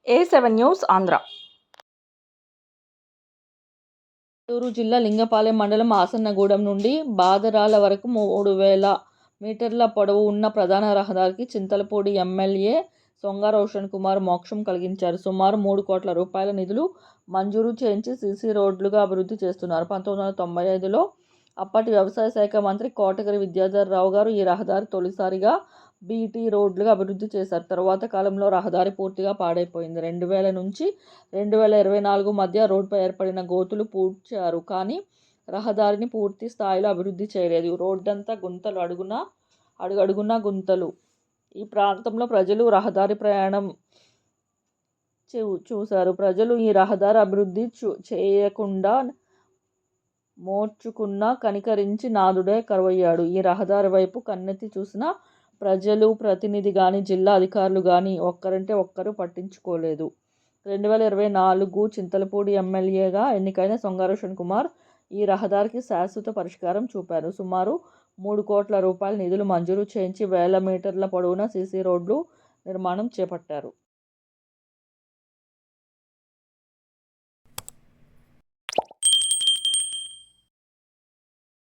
A7 news Andhra. Chittoor జిల్లా లింగపాలెం మండలం ఆసన్నగూడెం నుండి బాదరాల వరకు 3000 మీటర్ల పొడవు ఉన్న ప్రధాన రహదారికి చింతలపూడి ఎమ్మెల్యే సొంగ రోషన్ కుమార్ మోక్షం కలిగించారు. సుమారు 3 కోట్ల రూపాయల నిధులు మంజూరు చేయించి సీసీ రోడ్లుగా అభివృద్ధి చేస్తున్నారు. 1995లో అప్పటి వ్యవసాయ శాఖ మంత్రి కోటగిరి విద్యాధర్రావు గారు ఈ రహదారి తొలిసారిగా బీటీ రోడ్లుగా అభివృద్ధి చేశారు. తరువాత కాలంలో రహదారి పూర్తిగా పాడైపోయింది. 2000 నుంచి 2024 మధ్య రోడ్డుపై ఏర్పడిన గోతులు పూడ్చారు. కానీ రహదారిని పూర్తి స్థాయిలో అభివృద్ధి చేయలేదు. రోడ్డంతా గుంతలు, అడుగడుగునా గుంతలు. ఈ ప్రాంతంలో ప్రజలు రహదారి ప్రయాణం చూశారు. ప్రజలు ఈ రహదారి అభివృద్ధి చేయకుండా మోర్చుకున్నా కనికరించి నాథుడే కరువయ్యాడు. ఈ రహదారి వైపు కన్నెత్తి చూసిన ప్రజలు, ప్రతినిధి కానీ, జిల్లా అధికారులు కానీ ఒక్కరంటే ఒక్కరు పట్టించుకోలేదు. 2024 చింతలపూడి ఎమ్మెల్యేగా ఎన్నికైన సొంగ రోషన్ కుమార్ ఈ రహదారికి శాశ్వత పరిష్కారం చూపారు. సుమారు 3 కోట్ల రూపాయల నిధులు మంజూరు చేయించి వేల మీటర్ల పొడవున సీసీ రోడ్లు నిర్మాణం చేపట్టారు.